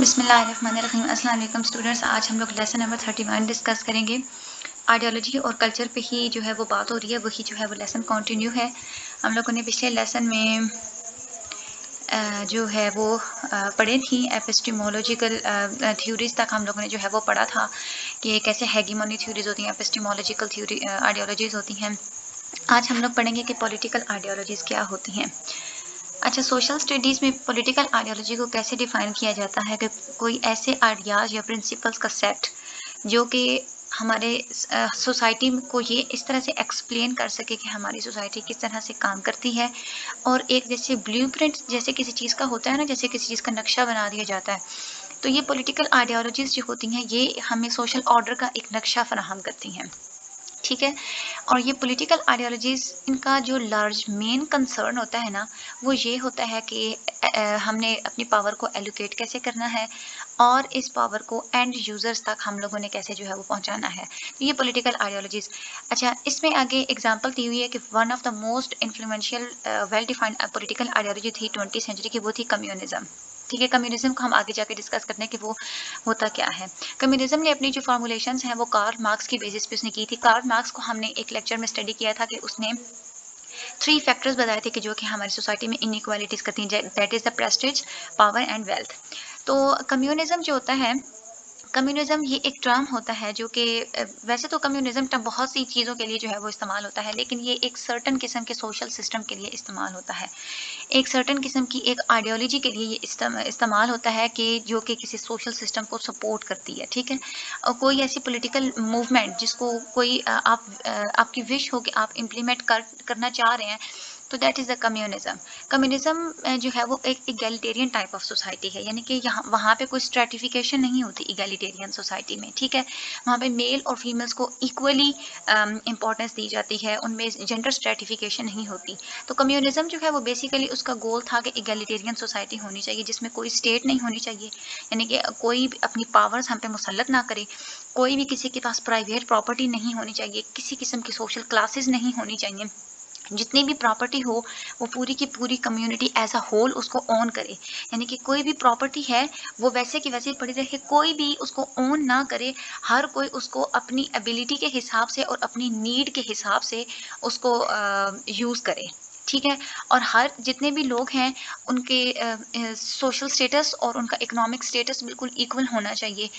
बिस्मिल्लाहिर्रहमानिर्रहीम। अस्सलाम वालेकुम स्टूडेंट्स, आज हम लोग लेसन नंबर 31 डिस्कस करेंगे। आइडियोलॉजी और कल्चर पे ही जो है वो बात हो रही है, वही जो है वो लेसन कंटिन्यू है। हम लोगों ने पिछले लेसन में जो है वो पढ़े थी एपिस्टेमोलॉजिकल थ्योरीज तक हम लोगों ने जो है वो पढ़ा था कि कैसे हेगेमोनी थ्योरीज होती हैं, एपिस्टेमोलॉजिकल थ्योरी आइडियोलॉजीज होती हैं। आज हम लोग पढ़ेंगे कि पॉलिटिकल आइडियोलॉजीज क्या होती हैं। अच्छा, सोशल स्टडीज़ में पॉलिटिकल आइडियोलॉजी को कैसे डिफाइन किया जाता है कि कोई ऐसे आइडियाज़ या प्रिंसिपल्स का सेट जो कि हमारे सोसाइटी को ये इस तरह से एक्सप्लेन कर सके कि हमारी सोसाइटी किस तरह से काम करती है, और एक जैसे ब्लूप्रिंट जैसे किसी चीज़ का होता है ना, जैसे किसी चीज़ का नक्शा बना दिया जाता है, तो ये पॉलिटिकल आइडियोलॉजीज जो होती हैं ये हमें सोशल ऑर्डर का एक नक्शा फराहम करती हैं। ठीक है। और ये पॉलिटिकल आइडियोलॉजीज, इनका जो लार्ज मेन कंसर्न होता है ना, वो ये होता है कि हमने अपनी पावर को एलोकेट कैसे करना है और इस पावर को एंड यूजर्स तक हम लोगों ने कैसे जो है वो पहुंचाना है। तो ये पॉलिटिकल आइडियोलॉजीज। अच्छा, इसमें आगे एग्जांपल दी हुई है कि one of the most influential well defined political ideology थी 20वीं सेंचुरी की, वो थी कम्युनिज्म। ठीक है, कम्युनिज्म को हम आगे जाके डिस्कस करते हैं कि वो होता क्या है। कम्युनिज्म ने अपनी जो फॉर्मुलेशंस हैं वो कार्ल मार्क्स की बेसिस पे उसने की थी। कार्ल मार्क्स को हमने एक लेक्चर में स्टडी किया था कि उसने 3 फैक्टर्स बताए थे कि जो कि हमारी सोसाइटी में इनइक्वालिटीज करती हैं, that is the Prestige, power and wealth. तो कम्युनिज्म जो होता है, कम्युनिज्म ये एक टर्म होता है जो कि वैसे तो कम्युनिज्म टर्म बहुत सी चीज़ों के लिए जो है वो इस्तेमाल होता है, लेकिन ये एक सर्टन किस्म के सोशल सिस्टम के लिए इस्तेमाल होता है। एक सर्टन किस्म की एक आइडियोलॉजी के लिए ये इस्तेमाल होता है कि जो कि किसी सोशल सिस्टम को सपोर्ट करती है। ठीक है। और कोई ऐसी पॉलिटिकल मूवमेंट जिसको कोई आपकी विश हो कि आप इम्प्लीमेंट करना चाह रहे हैं, तो that is the communism. Communism जो है वो एक इगैलिटेरियन टाइप ऑफ सोसाइटी है, यानी कि यहाँ वहाँ पे कोई स्ट्रेटिफिकेशन नहीं होती इगैलिटेरियन सोसाइटी में। ठीक है। वहाँ पे मेल और फीमेल्स को इक्वली इंपॉर्टेंस दी जाती है, उनमें जेंडर स्ट्रेटिफिकेशन नहीं होती। तो कम्युनिज्म जो है वो बेसिकली उसका गोल था कि इगैलिटेरियन सोसाइटी होनी चाहिए, जिसमें कोई स्टेट नहीं होनी चाहिए, यानी कि कोई भी अपनी पावर्स हम पे मुसल्लत ना करे, कोई भी किसी के पास प्राइवेट प्रॉपर्टी नहीं होनी चाहिए, किसी किस्म की सोशल क्लासेस नहीं होनी चाहिए। जितनी भी प्रॉपर्टी हो वो पूरी की पूरी कम्युनिटी एज अ होल उसको ओन करे, यानी कि कोई भी प्रॉपर्टी है वो वैसे की वैसे पड़ी रहे, कोई भी उसको ओन ना करे। हर कोई उसको अपनी एबिलिटी के हिसाब से और अपनी नीड के हिसाब से उसको यूज़ करे। ठीक है। और हर जितने भी लोग हैं उनके सोशल स्टेटस और उनका इकोनॉमिक स्टेटस बिल्कुल इक्वल होना चाहिए।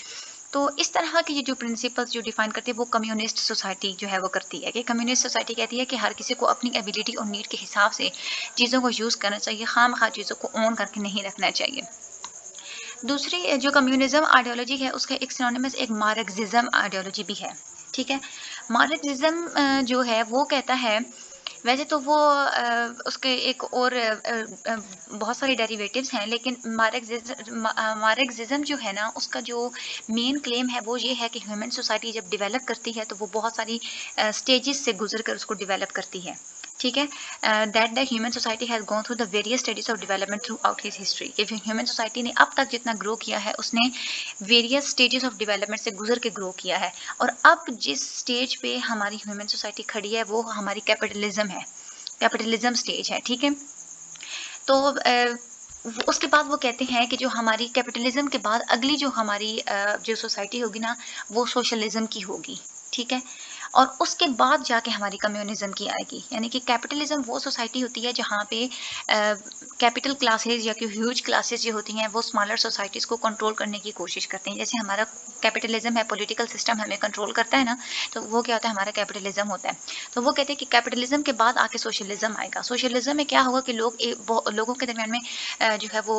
तो इस तरह की जो प्रिंसिपल्स जो डिफाइन करती है वो कम्युनिस्ट सोसाइटी जो है वो करती है, कि कम्युनिस्ट सोसाइटी कहती है कि हर किसी को अपनी एबिलिटी और नीड के हिसाब से चीज़ों को यूज़ करना चाहिए, खामखा चीज़ों को ओन करके नहीं रखना चाहिए। दूसरी जो कम्युनिज्म आइडियोलॉजी है उसका एक सिनोनिमस एक मार्क्सिज्म आइडियोलॉजी भी है। ठीक है। मार्क्सिज्म जो है वो कहता है, वैसे तो वो उसके एक और बहुत सारे डेरिवेटिव्स हैं, लेकिन मार्क्सिज्म जो है ना, उसका जो मेन क्लेम है वो ये है कि ह्यूमन सोसाइटी जब डेवलप करती है तो वो बहुत सारी स्टेजेस से गुजर कर उसको डेवलप करती है। ठीक है। That the human society has gone through the various stages of development through out his history, कि ह्यूमन सोसाइटी ने अब तक जितना ग्रो किया है उसने वेरियस स्टेजेस ऑफ डेवलपमेंट से गुजर के ग्रो किया है। और अब जिस स्टेज पे हमारी ह्यूमन सोसाइटी खड़ी है वो हमारी कैपिटलिज्म है, कैपिटलिज्म स्टेज है। ठीक है। तो उसके बाद वो कहते हैं कि जो हमारी कैपिटलिज्म के बाद अगली जो हमारी जो सोसाइटी होगी ना, वो सोशलिज्म की होगी। ठीक है। और उसके बाद जाके हमारी कम्युनिज्म की आएगी, यानी कि कैपिटलिज्म वो सोसाइटी होती है जहाँ पे कैपिटल क्लासेस या कि ह्यूज क्लासेस जो होती हैं वो स्मॉलर सोसाइटीज़ को कंट्रोल करने की कोशिश करते हैं। जैसे हमारा कैपिटलिज्म है, पॉलिटिकल सिस्टम हमें कंट्रोल करता है ना, तो वो क्या होता है, हमारा कैपिटलिज्म होता है। तो वो कहते हैं कि कैपिटलिज्म के बाद आके सोशलिज्म आएगा। सोशलिज्म में क्या होगा कि लोगों के दरमियान में जो है वो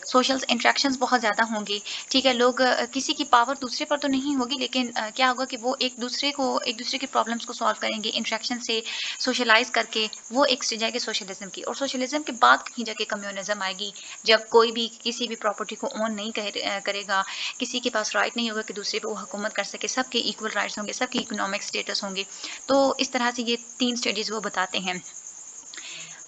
सोशल इंट्रैक्शंस बहुत ज़्यादा होंगे। ठीक है। लोग किसी की पावर दूसरे पर तो नहीं होगी, लेकिन क्या होगा कि वो एक दूसरे की प्रॉब्लम्स को सॉल्व करेंगे इंट्रैक्शन से, सोशलाइज करके। वो एक स्टेज आएगी सोशलिज्म की। और सोशलिज्म के बाद कहीं जाके कम्युनिज्म आएगी, जब कोई भी किसी भी प्रॉपर्टी को ओन नहीं करेगा, किसी के पास राइट नहीं होगा कि दूसरे पे वो हुकूमत कर सके, सबके इक्वल राइट्स होंगे, सबके इकोनॉमिक स्टेटस होंगे। तो इस तरह से ये 3 स्टेजेस वो बताते हैं।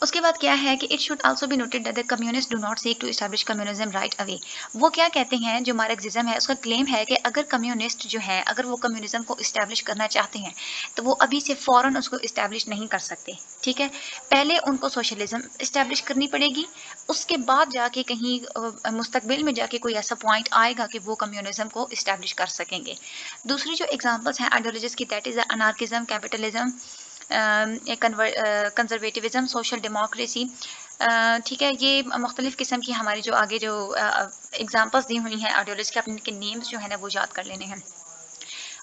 उसके बाद क्या है कि it should also be noted that the communist do not seek to establish communism right away. वो क्या कहते हैं, जो मार्क्सिज्म है उसका क्लेम है कि अगर कम्युनिस्ट जो है अगर वो कम्युनिज्म को इस्टेब्लिश करना चाहते हैं तो वो अभी से फौरन उसको इस्टेब्लिश नहीं कर सकते। ठीक है, पहले उनको सोशलिज्म इस्टेब्लिश करनी पड़ेगी, उसके बाद जाके कहीं मुस्तकबिल में जाके कोई ऐसा पॉइंट आएगा कि वो कम्युनिज्म को इस्टेब्लिश कर सकेंगे। दूसरी जो एग्जांपल्स हैं आइडियोलॉजीज की, that is anarchism, capitalism, conservatism, social democracy. ठीक है, ये मुख्तलिफ़ किस्म की हमारी जो आगे जो एग्जांपल्स दी हुई हैं आइडियोलॉजी के, अपने इनके नेम्स जो है ना वो याद कर लेने हैं।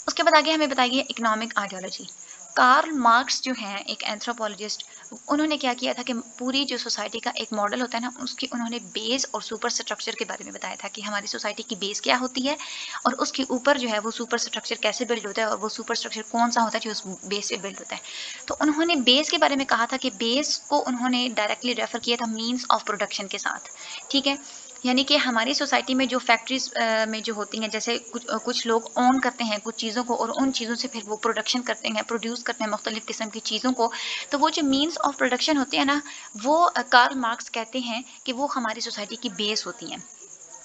उसके बाद आगे हमें बताइए इकोनॉमिक आइडियोलॉजी। कार्ल मार्क्स जो हैं एक एंथ्रोपोलॉजिस्ट, उन्होंने क्या किया था कि पूरी जो सोसाइटी का एक मॉडल होता है ना उसकी उन्होंने बेस और सुपर स्ट्रक्चर के बारे में बताया था कि हमारी सोसाइटी की बेस क्या होती है और उसके ऊपर जो है वो सुपर स्ट्रक्चर कैसे बिल्ड होता है और वो सुपर स्ट्रक्चर कौन सा होता है जो उस बेस पे बिल्ड होता है। तो उन्होंने बेस के बारे में कहा था कि बेस को उन्होंने डायरेक्टली रेफर किया था मीन्स ऑफ प्रोडक्शन के साथ। ठीक है, यानी कि हमारी सोसाइटी में जो फैक्ट्रीज में जो होती हैं, जैसे कुछ लोग ओन करते हैं कुछ चीज़ों को और उन चीज़ों से फिर वो प्रोडक्शन करते हैं, प्रोड्यूस करते हैं मुख्तलिफ़ किस्म की चीज़ों को, तो वो जो मीन्स ऑफ प्रोडक्शन होते हैं ना, वो कार्ल मार्क्स कहते हैं कि वो हमारी सोसाइटी की बेस होती हैं।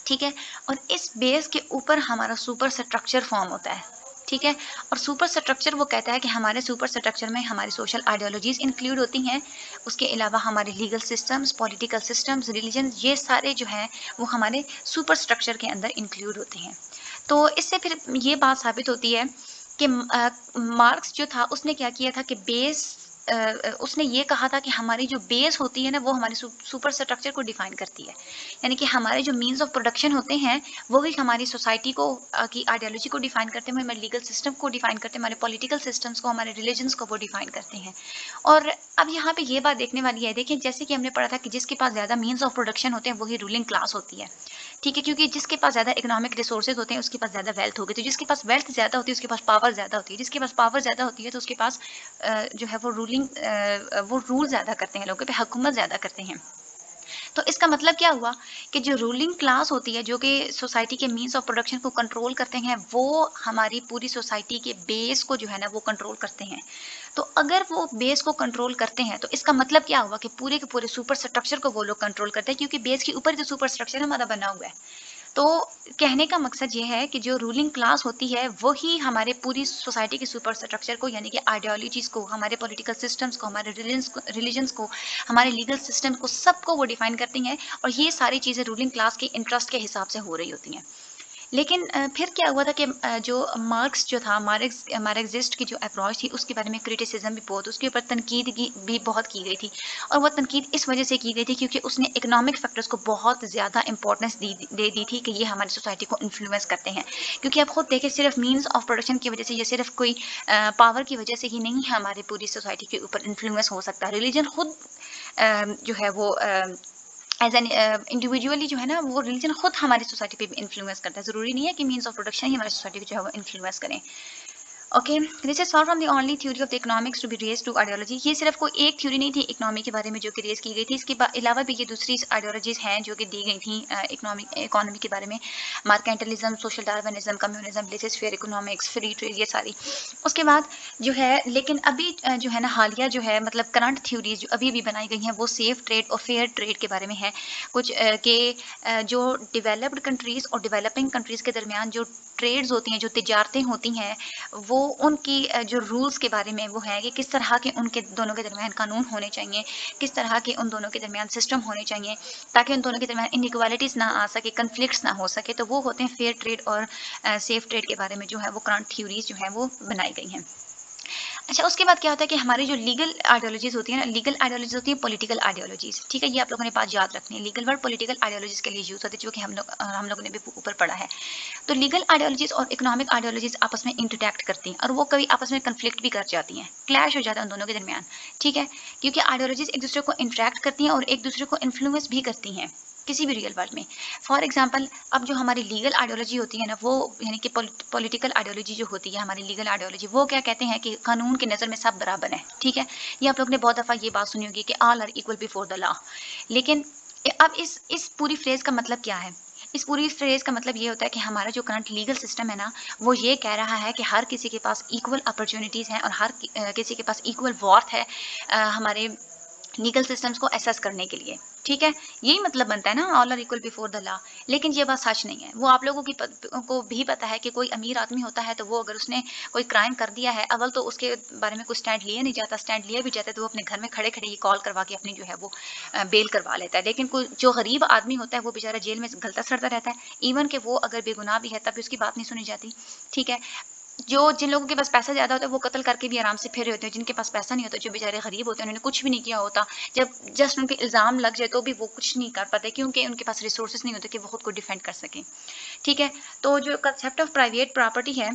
ठीक है, और इस बेस के ऊपर हमारा सुपर स्ट्रक्चर फॉर्म होता है। ठीक है, और सुपर स्ट्रक्चर वो कहता है कि हमारे सुपर स्ट्रक्चर में हमारी सोशल आइडियोलॉजीज इंक्लूड होती हैं, उसके अलावा हमारे legal systems, political systems, religion, ये सारे जो हैं वो हमारे सुपर स्ट्रक्चर के अंदर इंक्लूड होते हैं। तो इससे फिर ये बात साबित होती है कि मार्क्स जो था उसने क्या किया था कि बेस, उसने ये कहा था कि हमारी जो बेस होती है ना वो हमारे सुपर स्ट्रक्चर को डिफाइन करती है। यानी कि हमारे जो मीन्स ऑफ प्रोडक्शन होते हैं वो भी हमारी सोसाइटी को की आइडियोलॉजी को डिफाइन करते हैं, हमारे लीगल सिस्टम को डिफाइन करते हैं, हमारे पॉलिटिकल सिस्टम्स को, हमारे रिलीजन्स को वो डिफाइन करते हैं। और अब यहाँ पे ये बात देखने वाली है, देखिए जैसे कि हमने पढ़ा था कि जिसके पास ज़्यादा मीन्स ऑफ प्रोडक्शन होते हैं वही रूलिंग क्लास होती है। ठीक है, क्योंकि जिसके पास ज़्यादा इकोनॉमिक रिसोर्सेज होते हैं उसके पास ज़्यादा वेल्थ होगी, तो जिसके पास वेल्थ ज़्यादा होती है उसके पास पावर ज़्यादा होती है, जिसके पास पावर ज़्यादा होती है तो उसके पास जो है वो वो रूल ज़्यादा करते हैं, लोगों पे हुकूमत ज़्यादा करते हैं। तो इसका मतलब क्या हुआ कि जो रूलिंग क्लास होती है जो कि सोसाइटी के मीन्स ऑफ प्रोडक्शन को कंट्रोल करते हैं, वो हमारी पूरी सोसाइटी के बेस को जो है ना वो कंट्रोल करते हैं। तो अगर वो बेस को कंट्रोल करते हैं तो इसका मतलब क्या हुआ कि पूरे के पूरे सुपर स्ट्रक्चर को वो लोग कंट्रोल करते हैं, क्योंकि बेस के ऊपर जो सुपर स्ट्रक्चर हमारा बना हुआ है। तो कहने का मकसद ये है कि जो रूलिंग क्लास होती है वही हमारे पूरी सोसाइटी के सुपर स्ट्रक्चर को, यानी कि आइडियोलॉजीज को, हमारे पॉलिटिकल सिस्टम्स को, हमारे रिलीजन्स को, हमारे लीगल सिस्टम को, सबको वो डिफाइन करती हैं। और ये सारी चीज़ें रूलिंग क्लास के इंटरेस्ट के हिसाब से हो रही होती हैं। लेकिन फिर क्या हुआ था कि जो मार्क्स जो था, मार्क्सिस्ट की जो अप्रोच थी उसके बारे में क्रिटिसिज्म भी बहुत, उसके ऊपर तनकीद की भी बहुत की गई थी। और वो तनकीद इस वजह से की गई थी क्योंकि उसने इकोनॉमिक फैक्टर्स को बहुत ज़्यादा इंपॉर्टेंस दे दी थी कि ये हमारी सोसाइटी को इन्फ्लुएंस करते हैं। क्योंकि आप खुद देखें, सिर्फ मीन्स ऑफ प्रोडक्शन की वजह से या सिर्फ कोई पावर की वजह से ही नहीं हमारी पूरी सोसाइटी के ऊपर इन्फ्लुएंस हो सकता। रिलीजन खुद जो है वो एज एन इंडिविजुअली जो है ना वो रिलीजन खुद हमारी सोसाइटी पे भी इन्फ्लुएंस करता है। ज़रूरी नहीं है कि मीन्स ऑफ प्रोडक्शन ही हमारी सोसाइटी को जो है वो इन्फ्लुएंस करें। Okay, this is for from the only theory of the economics to be raise to ideology. ये सिर्फ कोई एक थ्योरी नहीं थी इकोनॉमी के बारे में जो कि रेज की गई थी, इसके अलावा भी ये दूसरी आइडियोलॉजीज हैं जो कि दी गई थी इकोनॉमी के बारे में। Mercantilism, social Darwinism, communism, laissez faire economics, free trade, ये सारी। उसके बाद जो है, लेकिन अभी जो है ना हालिया जो है, मतलब करंट थ्योरीज जो अभी भी बनाई गई हैं वो सेफ ट्रेड और फेयर ट्रेड के बारे में है। कुछ के जो डेवलप्ड कंट्रीज़ और डेवलपिंग कंट्रीज़ के दरमियान जो ट्रेड्स होती हैं, जो तिजारतें होती हैं, वो उनकी जो रूल्स के बारे में वो है कि किस तरह के उनके दोनों के दरमियान कानून होने चाहिए, किस तरह के उन दोनों के दरमियान सिस्टम होने चाहिए ताकि उन दोनों के दरमियान इनइक्वालिटीज़ ना आ सके, कन्फ्लिक्ट्स ना हो सके। तो वो होते हैं फेयर ट्रेड और सेफ ट्रेड के बारे में जो है वो करंट थ्योरीज जो है वो बनाई गई हैं। अच्छा, उसके बाद क्या होता है कि हमारी जो लीगल आइडियोलॉजीज होती है ना, लीगल आइडियोलॉजीज होती है पॉलिटिकल आइडियोलॉजीज। ठीक है, ये आप लोगों ने बात याद रखनी है। लीगल वर्ड पॉलिटिकल आइडियोलॉजीज के लिए यूज होती है जो कि हम लोगों ने भी ऊपर पढ़ा है। तो लीगल आइडियोलॉजीज और इकोनॉमिक आइडियोलॉजीज आपस में इंटरैक्ट करती हैं और वो कभी आपस में कन्फ्लिक्ट भी कर जाती हैं, क्लैश हो जाता है उन दोनों के दरमियान। ठीक है, क्योंकि आइडियोलॉजीज एक दूसरे को इंटरैक्ट करती हैं और एक दूसरे को इन्फ्लुएंस भी करती हैं किसी भी रियल वर्ल्ड में। फॉर एग्जाम्पल, अब जो हमारी लीगल आइडियोलॉजी होती है ना वो, यानी कि पॉलिटिकल आइडियोलॉजी जो होती है हमारी लीगल आइडियोलॉजी, वो क्या कहते हैं कि कानून की नज़र में सब बराबर हैं। ठीक है, ये आप लोग ने बहुत दफ़ा ये बात सुनी होगी कि all are equal before the law. लेकिन अब इस पूरी फ्रेज का मतलब क्या है? इस पूरी फ्रेज का मतलब ये होता है कि हमारा जो करंट लीगल सिस्टम है ना, वो ये कह रहा है कि हर किसी के पास इक्वल अपॉर्चुनिटीज़ हैं और हर किसी के पास इक्वल वर्थ है हमारे लीगल सिस्टम्स को असेस करने के लिए, ठीक है? यही मतलब बनता है ना, all are equal before the law. लेकिन ये बात सच नहीं है। वो आप लोगों को भी पता है कि कोई अमीर आदमी होता है तो वो अगर उसने कोई क्राइम कर दिया है, अव्वल तो उसके बारे में कुछ स्टैंड लिया नहीं जाता, स्टैंड लिया भी जाता है तो वो अपने घर में खड़े-खड़े ये कॉल करवा के अपनी जो है वो बेल करवा लेता है। लेकिन कोई जो गरीब आदमी होता है वो बेचारा जेल में गलता-सड़ता रहता है। इवन कि वो अगर बेगुनाह भी है तब भी उसकी बात नहीं सुनी जाती, ठीक है? जिन लोगों के पास पैसा ज़्यादा होता है वो कत्ल करके भी आराम से फिर रहे होते हैं, जिनके पास पैसा नहीं होता, जो बेचारे गरीब होते हैं, उन्होंने कुछ भी नहीं किया होता, जब जस्ट उन पे इल्ज़ाम लग जाए तो भी वो कुछ नहीं कर पाते क्योंकि उनके पास रिसोर्सेज़ नहीं होते कि वो खुद को डिफेंड कर सकें, ठीक है? तो जो कांसेप्ट ऑफ प्राइवेट प्रॉपर्टी है,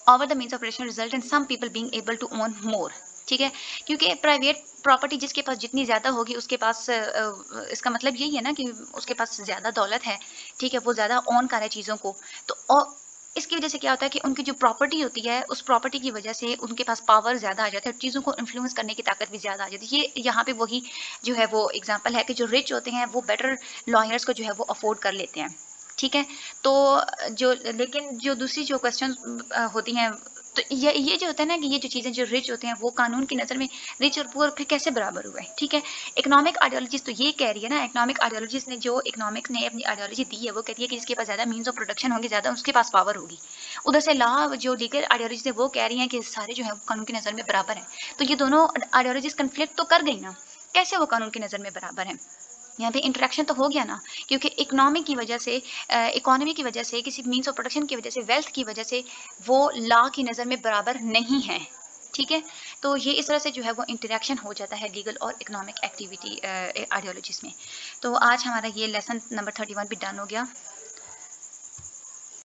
over the means of operation result in some people being able to own more, ठीक है? क्योंकि प्राइवेट प्रॉपर्टी जिसके पास जितनी ज़्यादा होगी उसके पास इसका मतलब यही है ना कि उसके पास ज़्यादा दौलत है, ठीक है? वो ज़्यादा ओन कर रहा है चीज़ों को। तो इसकी वजह से क्या होता है कि उनकी जो प्रॉपर्टी होती है, उस प्रॉपर्टी की वजह से उनके पास पावर ज़्यादा आ जाता है और चीज़ों को इन्फ्लुएंस करने की ताकत भी ज़्यादा आ जाती है। ये यहाँ पे वही जो है वो एग्ज़ाम्पल है कि जो रिच होते हैं वो बेटर लॉयर्स को जो है वो अफ़ोर्ड कर लेते हैं, ठीक है? तो जो लेकिन जो दूसरी जो क्वेश्चन होती हैं, तो ये जो होता है ना कि ये जो चीज़ें जो रिच होते हैं वो कानून की नज़र में रिच और पुअर फिर कैसे बराबर हुए, ठीक है? इकोनॉमिक आइडियोलॉजिस्ट तो ये कह रही है ना, इकोनॉमिक आइडियोलॉजिस्ट ने जो इकोनॉमिक्स ने अपनी आइडियोलॉजी दी है वो कहती है कि जिसके पास ज़्यादा मीन्स ऑफ प्रोडक्शन होंगे ज़्यादा उसके पास पावर होगी। उधर से लॉ जो लीगल आइडियोलॉजिस्ट है वो कह रही हैं कि सारे जो है वो कानून की नज़र में बराबर हैं। तो ये दोनों आइडियोलॉजीज कन्फ्लिक्ट तो कर गई ना, कैसे वो कानून की नज़र में बराबर हैं? यहाँ पे इंटरेक्शन तो हो गया ना, क्योंकि इकोनॉमी की वजह से इकोनॉमी की वजह से किसी मीन्स ऑफ प्रोडक्शन की वजह से वेल्थ की वजह से वो लॉ की नज़र में बराबर नहीं है, ठीक है? तो ये इस तरह से जो है वो इंटरेक्शन हो जाता है लीगल और इकोनॉमिक एक्टिविटी आइडियोलॉजीज में। तो आज हमारा ये लेसन नंबर 31 भी डन हो गया।